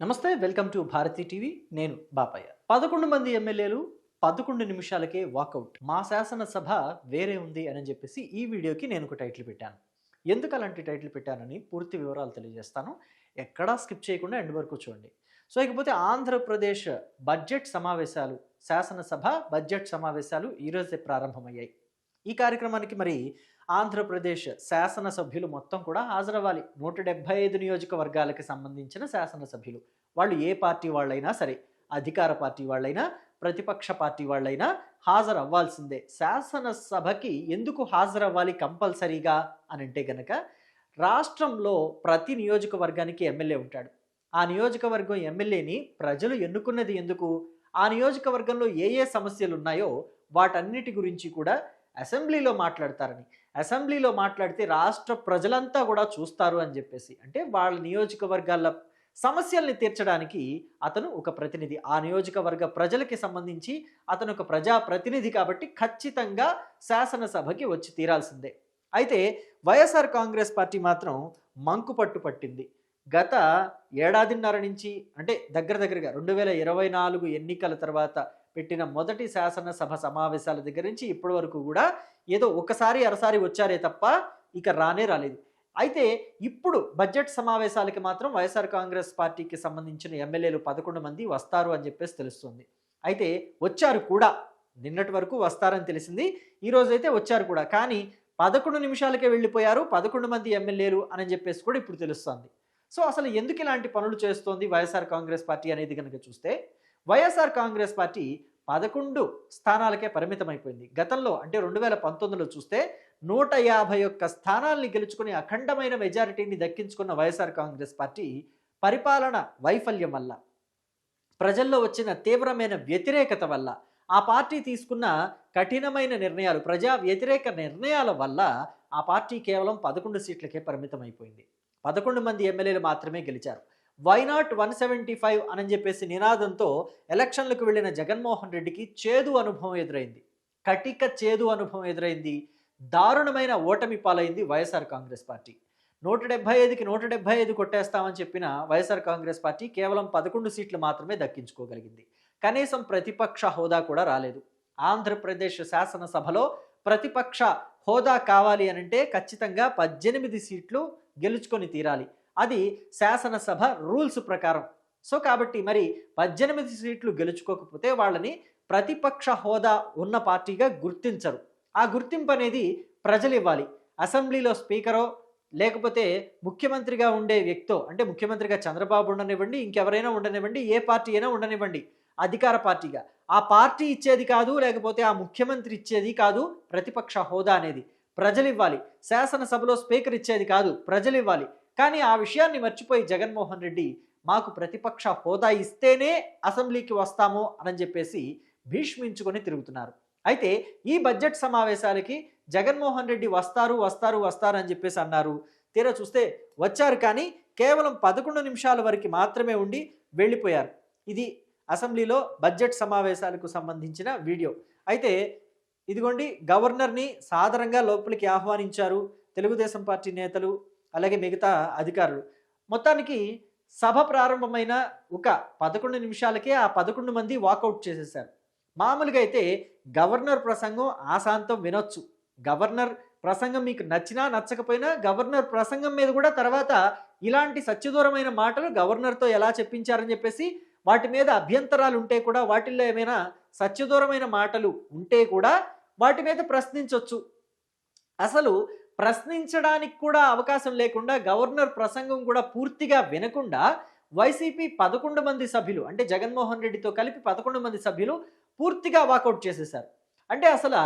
నమస్తే welcome to Bharati TV. నేను బాపయ్య. 11 మంది ఎమ్మెల్యేలు 11 నిమిషాలకే వాకౌట్. మా శాసనసభ వేరే ఉంది అని చెప్పేసి ఈ వీడియోకి నేను ఒక టైటిల్ పెట్టాను. ఎందుకు అలాంటి టైటిల్ పెట్టానని పూర్తి వివరాలు తెలియజేస్తాను. ఎక్కడా స్కిప్ చేయకుండా ఎండ్ వరకు చూడండి. ఇకపోతే ఆంధ్రప్రదేశ్ బడ్జెట్ సమావేశాలు, శాసనసభ బడ్జెట్ సమావేశాలు ఈరోజే ప్రారంభమయ్యాయి. ఈ కార్యక్రమానికి మరి ఆంధ్రప్రదేశ్ శాసనసభ్యులు మొత్తం కూడా హాజరవ్వాలి. 175 నియోజకవర్గాలకు సంబంధించిన శాసనసభ్యులు, వాళ్ళు ఏ పార్టీ వాళ్ళైనా సరే, అధికార పార్టీ వాళ్ళైనా ప్రతిపక్ష పార్టీ వాళ్ళైనా హాజరవ్వాల్సిందే. శాసనసభకి ఎందుకు హాజరవ్వాలి కంపల్సరీగా అని అంటే గనక, రాష్ట్రంలో ప్రతి నియోజకవర్గానికి ఎమ్మెల్యే ఉంటాడు. ఆ నియోజకవర్గం ఎమ్మెల్యేని ప్రజలు ఎన్నుకున్నది ఎందుకు? ఆ నియోజకవర్గంలో ఏ ఏ సమస్యలు ఉన్నాయో వాటన్నిటి గురించి కూడా అసెంబ్లీలో మాట్లాడతారని, అసెంబ్లీలో మాట్లాడితే రాష్ట్ర ప్రజలంతా కూడా చూస్తారు అని చెప్పేసి, అంటే వాళ్ళ నియోజకవర్గాల సమస్యల్ని తీర్చడానికి అతను ఒక ప్రతినిధి. ఆ నియోజకవర్గ ప్రజలకి సంబంధించి అతను ఒక ప్రజాప్రతినిధి కాబట్టి ఖచ్చితంగా శాసనసభకి వచ్చి తీరాల్సిందే. అయితే వైఎస్ఆర్ కాంగ్రెస్ పార్టీ మాత్రం మంకుపట్టు పట్టింది. గత ఏడాదిన్నర నుంచి, అంటే దగ్గరగా 2024 ఎన్నికల తర్వాత పెట్టిన మొదటి శాసనసభ సమావేశాల దగ్గర నుంచి ఇప్పటి వరకు కూడా ఏదో ఒకసారి అరసారి వచ్చారే తప్ప ఇక రాలేదు. అయితే ఇప్పుడు బడ్జెట్ సమావేశాలకి మాత్రం వైఎస్ఆర్ కాంగ్రెస్ పార్టీకి సంబంధించిన ఎమ్మెల్యేలు 11 మంది వస్తారు అని చెప్పేసి తెలుస్తుంది. అయితే వచ్చారు కూడా, నిన్నటి వరకు వస్తారని తెలిసింది, ఈరోజైతే వచ్చారు కూడా. కానీ 11 నిమిషాలకే వెళ్ళిపోయారు 11 మంది ఎమ్మెల్యేలు అని చెప్పేసి కూడా ఇప్పుడు తెలుస్తుంది. అసలు ఎందుకు ఇలాంటి పనులు చేస్తోంది వైఎస్ఆర్ కాంగ్రెస్ పార్టీ అనేది కనుక చూస్తే, వైఎస్ఆర్ కాంగ్రెస్ పార్టీ 11 స్థానాలకే పరిమితమైపోయింది. గతంలో అంటే 2019లో చూస్తే 151 స్థానాల్ని గెలుచుకుని అఖండమైన మెజారిటీని దక్కించుకున్న వైఎస్ఆర్ కాంగ్రెస్ పార్టీ పరిపాలన వైఫల్యం వల్ల, ప్రజల్లో వచ్చిన తీవ్రమైన వ్యతిరేకత వల్ల, ఆ పార్టీ తీసుకున్న కఠినమైన నిర్ణయాలు, ప్రజా వ్యతిరేక నిర్ణయాల వల్ల ఆ పార్టీ కేవలం 11 సీట్లకే పరిమితమైపోయింది. 11 మంది ఎమ్మెల్యేలు మాత్రమే గెలిచారు. వైనాట్ 175 అని చెప్పేసి నినాదంతో ఎలక్షన్లకు వెళ్ళిన జగన్మోహన్ రెడ్డికి చేదు అనుభవం ఎదురైంది. కటిక చేదు అనుభవం ఎదురైంది. దారుణమైన ఓటమి పాలైంది వైఎస్ఆర్ కాంగ్రెస్ పార్టీ. 175కి 175 కొట్టేస్తామని చెప్పిన వైఎస్ఆర్ కాంగ్రెస్ పార్టీ కేవలం 11 సీట్లు మాత్రమే దక్కించుకోగలిగింది. కనీసం ప్రతిపక్ష హోదా కూడా రాలేదు. ఆంధ్రప్రదేశ్ శాసనసభలో ప్రతిపక్ష హోదా కావాలి అనంటే ఖచ్చితంగా 18 సీట్లు గెలుచుకొని తీరాలి. అది శాసనసభ రూల్స్ ప్రకారం. కాబట్టి మరి 18 సీట్లు గెలుచుకోకపోతే వాళ్ళని ప్రతిపక్ష హోదా ఉన్న పార్టీగా గుర్తించరు. ఆ గుర్తింపు అనేది ప్రజలు ఇవ్వాలి. అసెంబ్లీలో స్పీకరో లేకపోతే ముఖ్యమంత్రిగా ఉండే వ్యక్తో, అంటే ముఖ్యమంత్రిగా చంద్రబాబు ఉండనివ్వండి, ఇంకెవరైనా ఉండనివ్వండి, ఏ పార్టీ అయినా ఉండనివ్వండి, అధికార పార్టీగా ఆ పార్టీ ఇచ్చేది కాదు, లేకపోతే ఆ ముఖ్యమంత్రి ఇచ్చేది కాదు. ప్రతిపక్ష హోదా అనేది ప్రజలు ఇవ్వాలి. శాసనసభలో స్పీకర్ ఇచ్చేది కాదు, ప్రజలు ఇవ్వాలి. కానీ ఆ విషయాన్ని మర్చిపోయి జగన్మోహన్ రెడ్డి మాకు ప్రతిపక్ష హోదా ఇస్తేనే అసెంబ్లీకి వస్తాము అని చెప్పేసి భీష్మించుకొని తిరుగుతున్నారు. అయితే ఈ బడ్జెట్ సమావేశాలకి జగన్మోహన్ రెడ్డి వస్తారు అని చెప్పేసి అన్నారు. తీరా చూస్తే వచ్చారు, కానీ కేవలం 11 నిమిషాల వరకు మాత్రమే ఉండి వెళ్ళిపోయారు. ఇది అసెంబ్లీలో బడ్జెట్ సమావేశాలకు సంబంధించిన వీడియో. అయితే ఇదిగోండి, గవర్నర్ని సాదరంగా లోపలికి ఆహ్వానించారు తెలుగుదేశం పార్టీ నేతలు, అలాగే మిగతా అధికారులు. మొత్తానికి సభ ప్రారంభమైన ఒక 11 నిమిషాలకే ఆ 11 మంది వాకౌట్ చేసేశారు. మామూలుగా అయితే గవర్నర్ ప్రసంగం ఆశాంతం వినొచ్చు. గవర్నర్ ప్రసంగం మీకు నచ్చినా నచ్చకపోయినా గవర్నర్ ప్రసంగం మీద కూడా తర్వాత ఇలాంటి సత్యదూరమైన మాటలు గవర్నర్తో ఎలా చెప్పించారని చెప్పేసి, వాటి మీద అభ్యంతరాలు ఉంటే కూడా, వాటిల్లో ఏమైనా సత్యదూరమైన మాటలు ఉంటే కూడా వాటి మీద ప్రశ్నించవచ్చు. అసలు ప్రశ్నించడానికి కూడా అవకాశం లేకుండా గవర్నర్ ప్రసంగం కూడా పూర్తిగా వినకుండా వైసీపీ 11 మంది సభ్యులు, అంటే జగన్మోహన్ రెడ్డితో కలిపి 11 మంది సభ్యులు పూర్తిగా వాకౌట్ చేసేశారు. అంటే అసలు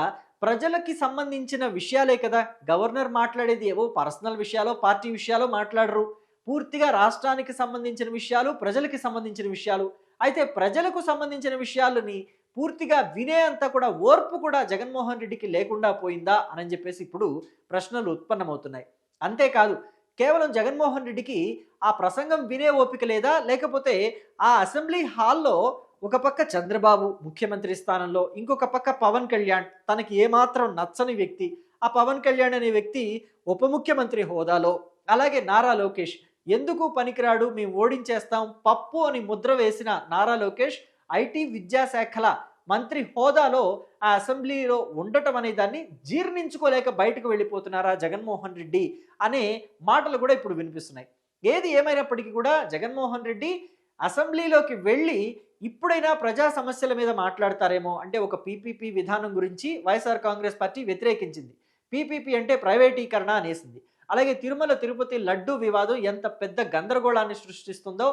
ప్రజలకి సంబంధించిన విషయాలే కదా గవర్నర్ మాట్లాడేది. ఏవో పర్సనల్ విషయాలు, పార్టీ విషయాలు మాట్లాడరు. పూర్తిగా రాష్ట్రానికి సంబంధించిన విషయాలు, ప్రజలకి సంబంధించిన విషయాలు. అయితే ప్రజలకు సంబంధించిన విషయాలని పూర్తిగా వినే అంతా కూడా ఓర్పు కూడా జగన్మోహన్ రెడ్డికి లేకుండా పోయిందా అని చెప్పేసి ఇప్పుడు ప్రశ్నలు ఉత్పన్నమవుతున్నాయి. అంతేకాదు, కేవలం జగన్మోహన్ రెడ్డికి ఆ ప్రసంగం వినే ఓపిక లేదా, లేకపోతే ఆ అసెంబ్లీ హాల్లో ఒక పక్క చంద్రబాబు ముఖ్యమంత్రి స్థానంలో, ఇంకొక పక్క పవన్ కళ్యాణ్, తనకి ఏమాత్రం నచ్చని వ్యక్తి, ఆ పవన్ కళ్యాణ్ అనే వ్యక్తి ఉప ముఖ్యమంత్రి హోదాలో, అలాగే నారా లోకేష్ ఎందుకు పనికిరాడు, మేము ఓడించేస్తాం, పప్పు అని ముద్ర వేసిన నారా లోకేష్ ఐటీ విద్యాశాఖల మంత్రి హోదాలో ఆ అసెంబ్లీలో ఉండటం అనే దాన్ని జీర్ణించుకోలేక బయటకు వెళ్ళిపోతున్నారా జగన్మోహన్ రెడ్డి అనే మాటలు కూడా ఇప్పుడు వినిపిస్తున్నాయి. ఏది ఏమైనప్పటికీ కూడా జగన్మోహన్ రెడ్డి అసెంబ్లీలోకి వెళ్ళి ఇప్పుడైనా ప్రజా సమస్యల మీద మాట్లాడతారేమో. అంటే ఒక పీపీపీ విధానం గురించి వైఎస్ఆర్ కాంగ్రెస్ పార్టీ వ్యతిరేకించింది. పీపీపీ అంటే ప్రైవేటీకరణ అనేసింది. అలాగే తిరుమల తిరుపతి లడ్డూ వివాదం ఎంత పెద్ద గందరగోళాన్ని సృష్టిస్తుందో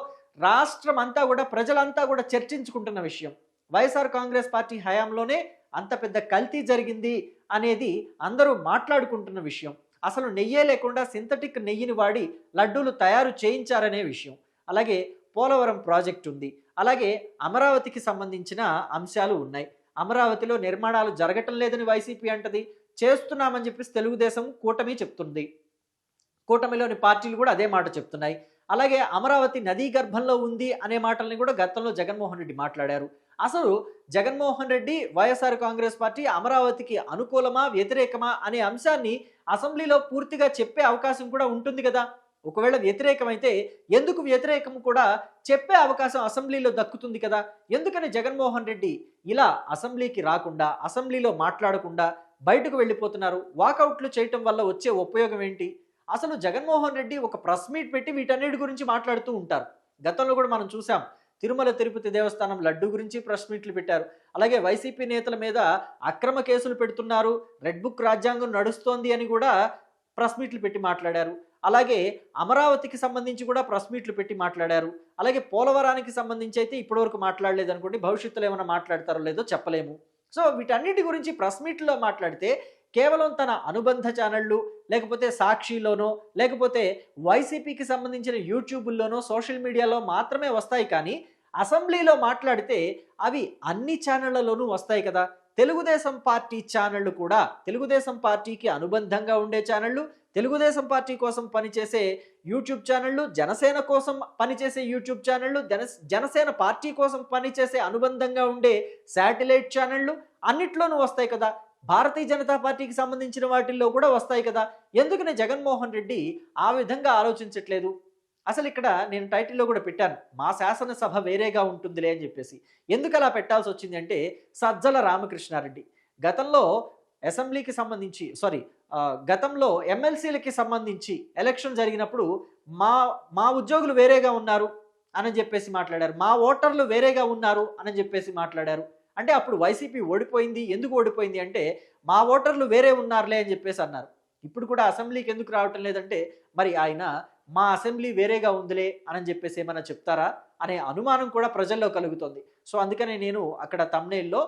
రాష్ట్రం అంతా కూడా, ప్రజలంతా కూడా చర్చించుకుంటున్న విషయం. వైఎస్ఆర్ కాంగ్రెస్ పార్టీ హయాంలోనే అంత పెద్ద కల్తీ జరిగింది అనేది అందరూ మాట్లాడుకుంటున్న విషయం. అసలు నెయ్యే లేకుండా సింథటిక్ నెయ్యిని వాడి లడ్డూలు తయారు చేయించారనే విషయం. అలాగే పోలవరం ప్రాజెక్టు ఉంది. అలాగే అమరావతికి సంబంధించిన అంశాలు ఉన్నాయి. అమరావతిలో నిర్మాణాలు జరగటం లేదని వైసీపీ అంటది, చేస్తున్నామని చెప్పేసి తెలుగుదేశం కూటమి చెప్తుంది. కూటమిలోని పార్టీలు కూడా అదే మాట చెప్తున్నాయి. అలాగే అమరావతి నదీ గర్భంలో ఉంది అనే మాటల్ని కూడా గతంలో జగన్మోహన్ రెడ్డి మాట్లాడారు. అసలు జగన్మోహన్ రెడ్డి, వైఎస్ఆర్ కాంగ్రెస్ పార్టీ అమరావతికి అనుకూలమా వ్యతిరేకమా అనే అంశాన్ని అసెంబ్లీలో పూర్తిగా చెప్పే అవకాశం కూడా ఉంటుంది కదా. ఒకవేళ వ్యతిరేకమైతే ఎందుకు వ్యతిరేకం కూడా చెప్పే అవకాశం అసెంబ్లీలో దక్కుతుంది కదా. ఎందుకని జగన్మోహన్ రెడ్డి ఇలా అసెంబ్లీకి రాకుండా, అసెంబ్లీలో మాట్లాడకుండా బయటకు వెళ్ళిపోతున్నారు? వాకౌట్లు చేయటం వల్ల వచ్చే ఉపయోగం ఏంటి? అసలు జగన్మోహన్ రెడ్డి ఒక ప్రెస్ మీట్ పెట్టి వీటన్నిటి గురించి మాట్లాడుతూ ఉంటారు. గతంలో కూడా మనం చూసాం, తిరుమల తిరుపతి దేవస్థానం లడ్డు గురించి ప్రెస్ మీట్లు పెట్టారు. అలాగే వైసీపీ నేతల మీద అక్రమ కేసులు పెడుతున్నారు, రెడ్ బుక్ రాజ్యాంగం నడుస్తోంది అని కూడా ప్రెస్ మీట్లు పెట్టి మాట్లాడారు. అలాగే అమరావతికి సంబంధించి కూడా ప్రెస్ మీట్లు పెట్టి మాట్లాడారు. అలాగే పోలవరానికి సంబంధించి అయితే ఇప్పటివరకు మాట్లాడలేదు అనుకోండి, భవిష్యత్తులో ఏమైనా మాట్లాడతారో లేదో చెప్పలేము. సో వీటన్నిటి గురించి ప్రెస్ మీట్లో మాట్లాడితే కేవలం తన అనుబంధ ఛానళ్ళు, లేకపోతే సాక్షిలోనో, లేకపోతే వైసీపీకి సంబంధించిన యూట్యూబుల్లోనో, సోషల్ మీడియాలో మాత్రమే వస్తాయి. కానీ అసెంబ్లీలో మాట్లాడితే అవి అన్ని ఛానళ్లలోనూ వస్తాయి కదా. తెలుగుదేశం పార్టీ ఛానళ్ళు కూడా, తెలుగుదేశం పార్టీకి అనుబంధంగా ఉండే ఛానళ్ళు, తెలుగుదేశం పార్టీ కోసం పనిచేసే యూట్యూబ్ ఛానళ్ళు, జనసేన కోసం పనిచేసే యూట్యూబ్ ఛానళ్ళు, జనసేన పార్టీ కోసం పనిచేసే అనుబంధంగా ఉండే శాటిలైట్ ఛానళ్ళు అన్నిట్లోనూ వస్తాయి కదా. భారతీయ జనతా పార్టీకి సంబంధించిన వాటిల్లో కూడా వస్తాయి కదా. ఎందుకని జగన్మోహన్ రెడ్డి ఆ విధంగా ఆలోచించట్లేదు? అసలు ఇక్కడ నేను టైటిల్లో కూడా పెట్టాను, మా శాసనసభ వేరేగా ఉంటుందిలే అని చెప్పేసి. ఎందుకు అలా పెట్టాల్సి వచ్చింది అంటే, సజ్జల రామకృష్ణారెడ్డి గతంలో అసెంబ్లీకి సంబంధించి గతంలో ఎమ్మెల్సీలకి సంబంధించి ఎలక్షన్ జరిగినప్పుడు మా ఉద్యోగులు వేరేగా ఉన్నారు అని చెప్పేసి మాట్లాడారు, మా ఓటర్లు వేరేగా ఉన్నారు అని చెప్పేసి మాట్లాడారు. అంటే అప్పుడు వైసీపీ ఓడిపోయింది. ఎందుకు ఓడిపోయింది అంటే, మా ఓటర్లు వేరే ఉన్నారులే అని చెప్పేసి అన్నారు. ఇప్పుడు కూడా అసెంబ్లీకి ఎందుకు రావటం లేదంటే, మరి ఆయన మా అసెంబ్లీ వేరేగా ఉందిలే అని చెప్పేసి ఏమైనా చెప్తారా అనే అనుమానం కూడా ప్రజల్లో కలుగుతుంది. సో అందుకనే నేను అక్కడ థంబ్నెయిల్లో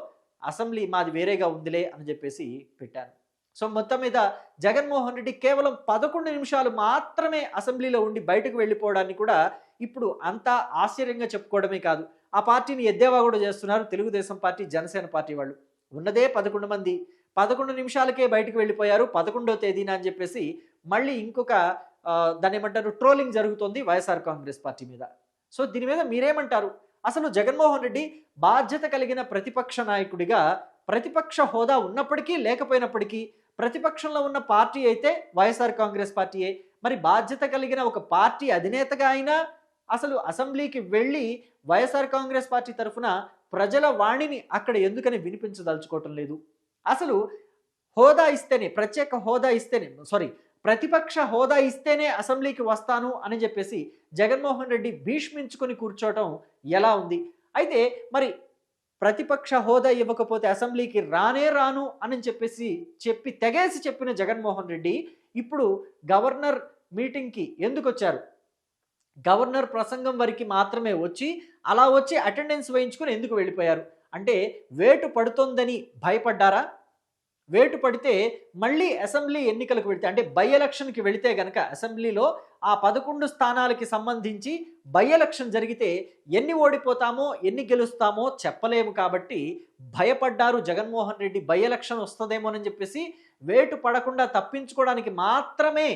అసెంబ్లీ మాది వేరేగా ఉందిలే అని చెప్పేసి పెట్టాను. సో మొత్తం మీద జగన్మోహన్ రెడ్డి కేవలం 11 నిమిషాలు మాత్రమే అసెంబ్లీలో ఉండి బయటకు వెళ్ళిపోవడాన్ని కూడా ఇప్పుడు అంతా ఆశ్చర్యంగా చెప్పుకోవడమే కాదు, ఆ పార్టీని ఎద్దేవా కూడా చేస్తున్నారు తెలుగుదేశం పార్టీ, జనసేన పార్టీ వాళ్ళు. ఉన్నదే 11 మంది, 11 నిమిషాలకే బయటకు వెళ్ళిపోయారు 11వ తేదీన అని చెప్పేసి మళ్ళీ ఇంకొక దాన్ని ఏమంటారు, ట్రోలింగ్ జరుగుతోంది వైఎస్ఆర్ కాంగ్రెస్ పార్టీ మీద. సో దీని మీద మీరేమంటారు? అసలు జగన్మోహన్ రెడ్డి బాధ్యత కలిగిన ప్రతిపక్ష నాయకుడిగా, ప్రతిపక్ష హోదా ఉన్నప్పటికీ లేకపోయినప్పటికీ ప్రతిపక్షంలో ఉన్న పార్టీ అయితే వైఎస్ఆర్ కాంగ్రెస్ పార్టీయే. మరి బాధ్యత కలిగిన ఒక పార్టీ అధినేతగా అయినా అసలు అసెంబ్లీకి వెళ్ళి వైఎస్ఆర్ కాంగ్రెస్ పార్టీ తరఫున ప్రజల వాణిని అక్కడ ఎందుకని వినిపించదలుచుకోవటం లేదు? అసలు హోదా ఇస్తేనే, ప్రత్యేక హోదా ఇస్తేనే, ప్రతిపక్ష హోదా ఇస్తేనే అసెంబ్లీకి వస్తాను అని చెప్పేసి జగన్మోహన్ రెడ్డి భీష్మించుకొని కూర్చోవటం ఎలా ఉంది? అయితే మరి ప్రతిపక్ష హోదా ఇవ్వకపోతే అసెంబ్లీకి రానే రాను అని చెప్పి తెగేసి చెప్పిన జగన్మోహన్ రెడ్డి ఇప్పుడు గవర్నర్ మీటింగ్కి ఎందుకు వచ్చారు? గవర్నర్ ప్రసంగం వరకు మాత్రమే వచ్చి అలా వచ్చి అటెండెన్స్ వేయించుకొని ఎందుకు వెళ్ళిపోయారు? అంటే వేటు పడుతోందని భయపడ్డారా? వేటు పడితే మళ్ళీ అసెంబ్లీ ఎన్నికలకు వెళితే, అంటే బై ఎలక్షన్కి వెళితే గనక అసెంబ్లీలో ఆ 11 స్థానాలకి సంబంధించి బై ఎలక్షన్ జరిగితే ఎన్ని ఓడిపోతామో ఎన్ని గెలుస్తామో చెప్పలేము. కాబట్టి భయపడ్డారు జగన్మోహన్ రెడ్డి. బై ఎలక్షన్ వస్తుందేమోనని చెప్పేసి వేటు పడకుండా తప్పించుకోవడానికి మాత్రమే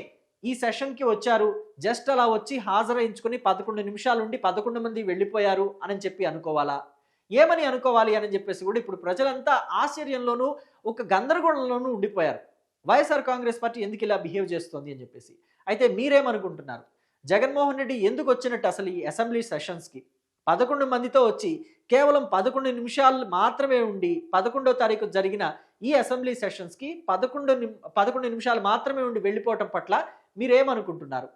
ఈ సెషన్కి వచ్చారు. జస్ట్ అలా వచ్చి హాజరైంచుకొని 11 నిమిషాలుండి 11 మంది వెళ్ళిపోయారు అని చెప్పి అనుకోవాలా? ఏమని అనుకోవాలి అని చెప్పేసి కూడా ఇప్పుడు ప్రజలంతా ఆశ్చర్యంలోనూ ఒక గందరగోళంలోనూ ఉండిపోయారు. వైఎస్ఆర్ కాంగ్రెస్ పార్టీ ఎందుకు ఇలా బిహేవ్ చేస్తుంది అని చెప్పేసి. అయితే మీరేమనుకుంటున్నారు? జగన్మోహన్ రెడ్డి ఎందుకు వచ్చినట్టు అసలు ఈ అసెంబ్లీ సెషన్స్కి? 11 మందితో వచ్చి కేవలం 11 నిమిషాలు మాత్రమే ఉండి 11వ తారీఖు జరిగిన ఈ అసెంబ్లీ సెషన్స్కి 11 నిమిషాలు మాత్రమే ఉండి వెళ్ళిపోవటం పట్ల మీరేమనుకుంటున్నారు?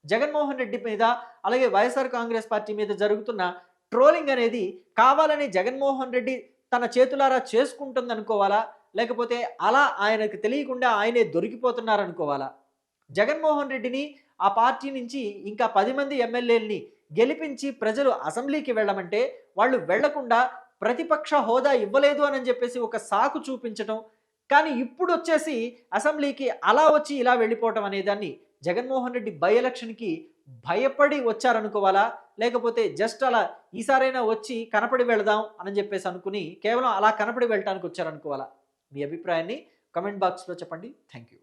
జగన్మోహన్ రెడ్డి మీద అలాగే వైఎస్ఆర్ కాంగ్రెస్ పార్టీ మీద జరుగుతున్న ట్రోలింగ్ అనేది కావాలని జగన్మోహన్ రెడ్డి తన చేతులారా చేసుకుంటుంది అనుకోవాలా? లేకపోతే అలా ఆయనకు తెలియకుండా ఆయనే దొరికిపోతున్నారనుకోవాలా? జగన్మోహన్ రెడ్డిని ఆ పార్టీ నుంచి ఇంకా 10 మంది ఎమ్మెల్యేలని గెలిపించి ప్రజలు అసెంబ్లీకి వెళ్ళమంటే వాళ్ళు వెళ్లకుండా ప్రతిపక్ష హోదా ఇవ్వలేదు అని చెప్పేసి ఒక సాకు చూపించడం, కానీ ఇప్పుడు వచ్చేసి అసెంబ్లీకి అలా వచ్చి ఇలా వెళ్ళిపోవటం అనేదాన్ని జగన్మోహన్ రెడ్డి బై ఎలక్షన్కి భయపడి వచ్చారనుకోవాలా? లేకపోతే జస్ట్ అలా ఈసారైనా వచ్చి కనపడి వెళదాం అని చెప్పేసి అనుకుని కేవలం అలా కనపడి వెళ్ళటానికి వచ్చారనుకోవాలా? మీ అభిప్రాయాన్ని కమెంట్ బాక్స్లో చెప్పండి. Thank you.